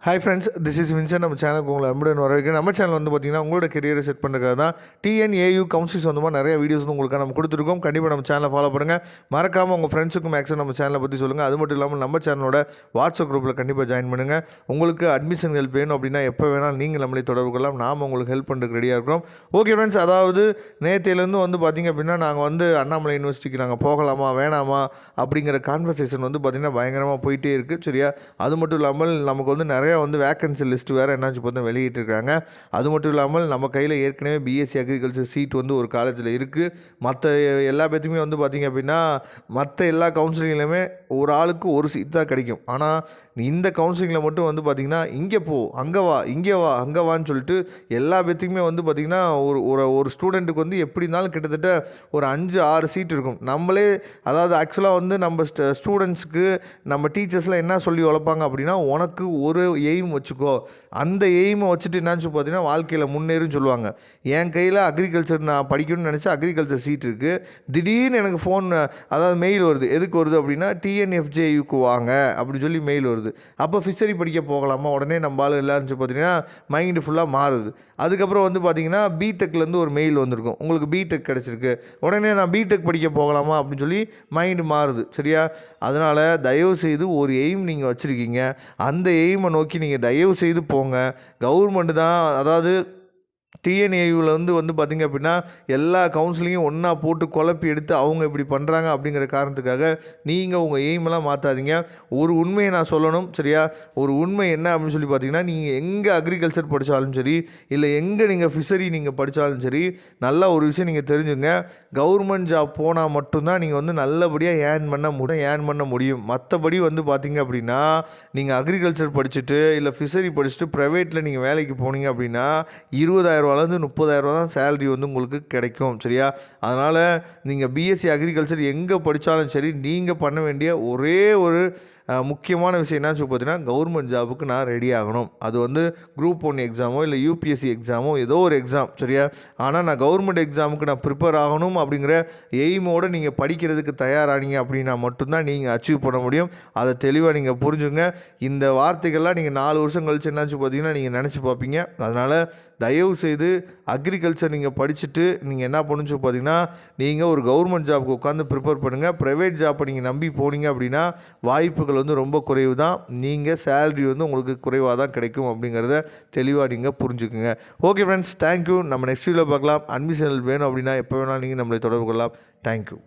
Hi friends, this is Vinson. நம்ம சேனலுக்கு உங்களை அன்புடன் வரவேற்கிறேன். நம்ம சேனல் வந்து பார்த்திங்கன்னா உங்களோட கெரியரை செட் பண்ணுறதுக்காக தான் டிஎன்ஏயு கவுன்சில் சொந்தமாக நிறைய வீடியோஸ் வந்து உங்களுக்கு நம்ம கொடுத்துருக்கோம். கண்டிப்பாக நம்ம சேனலை ஃபாலோ பண்ணுங்கள். மறக்காமல் உங்கள் ஃப்ரெண்ட்ஸுக்கும் மேக்ஸிமம் நம்ம சேனலை பற்றி சொல்லுங்கள். அது மட்டும் இல்லாமல் நம்ம சேனலோட வாட்ஸ்அப் குரூப்பில் கண்டிப்பாக ஜாயின் பண்ணுங்கள். உங்களுக்கு அட்மிஷன் ஹெல்ப் வேணும் அப்படின்னா எப்போ வேணாலும் நீங்கள் நம்மளே தொடர்பு கொள்ளலாம். நாம் உங்களுக்கு ஹெல்ப் பண்ணுறதுக்கு ரெடியாக இருக்கிறோம். ஓகே ஃப்ரெண்ட்ஸ், அதாவது நேற்றையிலேருந்து வந்து பார்த்திங்க அப்படின்னா நாங்கள் வந்து அண்ணாமலை யூனிவர்சிட்டிக்கு நாங்கள் போகலாமா வேணாமா அப்படிங்கிற கான்வர்சேஷன் வந்து பார்த்திங்கன்னா பயங்கரமாக போயிட்டே இருக்குது. சரியா? அது மட்டும் இல்லாமல் நமக்கு வந்து நிறையா வந்து வேக்கன்சி லிஸ்ட் வேறு என்னாச்சு பார்த்தா வெளியிட்டிருக்காங்க. அது மட்டும் இல்லாமல் நம்ம கையில் ஏற்கனவே பிஎஸ்சி அக்ரிகல்ச்சர் சீட் வந்து ஒரு காலேஜில் இருக்குது. மற்ற எல்லா பேத்துக்குமே வந்து பார்த்திங்க அப்படின்னா மற்ற எல்லா கவுன்சிலிங்லையுமே ஒரு ஆளுக்கு ஒரு சீட் தான் கிடைக்கும். ஆனால் இந்த கவுன்சிலிங்கில் மட்டும் வந்து பார்த்திங்கன்னா இங்கே போ, அங்கே வா, இங்கே வா, அங்கே வான்னு சொல்லிட்டு எல்லா பேத்துக்குமே வந்து பார்த்திங்கன்னா ஒரு ஸ்டூடெண்ட்டுக்கு வந்து எப்படி இருந்தாலும் கிட்டத்தட்ட ஒரு 5-6 சீட் இருக்கும். நம்மளே அதாவது ஆக்சுவலாக வந்து நம்ம ஸ்டூடெண்ட்ஸுக்கு நம்ம டீச்சர்ஸ்லாம் என்ன சொல்லி வளர்ப்பாங்க அப்படின்னா, உனக்கு ஒரு எய்ம் வச்சுக்கோ, அந்த எய்மை வச்சுட்டு என்னாச்சு பார்த்தீங்கன்னா வாழ்க்கையில் முன்னேறுன்னு சொல்லுவாங்க. என் கையில் அக்ரிகல்ச்சர் நான் படிக்கணும்னு நினச்சா அக்ரிகல்ச்சர் சீட் இருக்குது. திடீர்னு எனக்கு ஃபோன் அதாவது மெயில் வருது. எதுக்கு வருது அப்படின்னா டிஎன்எஃப்ஜேயுக்கு வாங்க அப்படின்னு சொல்லி மெயில் வருது. அப்போ ஃபிஷரி படிக்க போகலாமா, உடனே நம்ம ஆள் எல்லாருன்னு பார்த்தீங்கன்னா மைண்டு ஃபுல்லாக மாறுது. அதுக்கப்புறம் வந்து பார்த்திங்கன்னா பிடெக்லேருந்து ஒரு மெயில் வந்திருக்கும், உங்களுக்கு பிடெக் கிடச்சிருக்கு, உடனே நான் பிடெக் படிக்க போகலாமா அப்படின்னு சொல்லி மைண்டு மாறுது. சரியா? அதனால் தயவுசெய்து ஒரு எய்ம் நீங்கள் வச்சுருக்கீங்க, அந்த எய்மை நோக்கி நீங்கள் தயவு செய்து போங்க. கவர்மெண்ட்டு தான், அதாவது டிஎன்ஏயூவில் வந்து பார்த்திங்க அப்படின்னா எல்லா கவுன்சிலிங்கும் ஒன்றா போட்டு குழப்பி எடுத்து அவங்க இப்படி பண்ணுறாங்க அப்படிங்கிற காரணத்துக்காக நீங்கள் உங்கள் எய்மெல்லாம் மாற்றாதீங்க. ஒரு உண்மையை நான் சொல்லணும். சரியா? ஒரு உண்மை என்ன அப்படின்னு சொல்லி பார்த்தீங்கன்னா, நீங்கள் எங்கே அக்ரிகல்ச்சர் படித்தாலும் சரி, இல்லை எங்கே நீங்கள் ஃபிஷரி நீங்கள் படித்தாலும் சரி, நல்ல ஒரு விஷயம் நீங்கள் தெரிஞ்சுங்க. கவர்மெண்ட் ஜாப் போனால் மட்டும்தான் நீங்கள் வந்து நல்லபடியாக ஏர்ன் பண்ண முடியும். மற்றபடி வந்து பார்த்திங்க அப்படின்னா நீங்கள் அக்ரிகல்ச்சர் படிச்சுட்டு இல்லை ஃபிஷரி படிச்சுட்டு ப்ரைவேட்டில் நீங்கள் வேலைக்கு போனீங்க அப்படின்னா 20,000 30,000 தான் சேலரி வந்து உங்களுக்கு கிடைக்கும். சரியா? அதனால் நீங்கள் பிஎஸ்சி அக்ரிகல்ச்சர் எங்கே படித்தாலும் சரி, நீங்கள் பண்ண வேண்டிய ஒரே ஒரு முக்கியமான விஷயம் என்னாச்சு பார்த்தீங்கன்னா, கவர்மெண்ட் ஜாபுக்கு நான் ரெடி ஆகணும். அது வந்து குரூப் 1 எக்ஸாமோ இல்லை யூபிஎஸ்சி எக்ஸாமோ ஏதோ ஒரு எக்ஸாம். சரியா? ஆனால் நான் கவர்மெண்ட் எக்ஸாமுக்கு நான் ப்ரிப்பேர் ஆகணும் அப்படிங்கிற எய்மோடு நீங்கள் படிக்கிறதுக்கு தயாரானீங்க அப்படின்னா மட்டும்தான் நீங்கள் அச்சீவ் பண்ண முடியும். அதை தெளிவாக நீங்கள் புரிஞ்சுங்க. இந்த வார்த்தைகள்லாம் நீங்கள் 4 வருஷம் கழிச்சு என்னாச்சு பார்த்தீங்கன்னா நீங்கள் நினச்சி பார்ப்பீங்க. அதனால் தயவு செய்து அக்ரிகல்ச்சர் நீங்கள் படிச்சுட்டு நீங்கள் என்ன பண்ணுச்சு பார்த்தீங்கன்னா, நீங்கள் ஒரு கவர்மெண்ட் ஜாபுக்கு உட்காந்து ப்ரிப்பேர் பண்ணுங்கள். ப்ரைவேட் ஜாப்பை நீங்கள் நம்பி போனீங்க அப்படின்னா வாய்ப்புகள் வந்து ரொம்ப குறைவு தான். நீங்கள் சேலரி வந்து உங்களுக்கு குறைவாக தான் கிடைக்கும் அப்படிங்கிறத தெளிவாக நீங்கள் புரிஞ்சுக்குங்க. Okay friends, thank you. நம்ம நெக்ஸ்ட் வீடியோவில் பார்க்கலாம். அட்மிஷன் வேணும் அப்படின்னா எப்போ வேணாலும் நீங்கள் நம்மளை தொடர்பு கொள்ளலாம். தேங்க்யூ.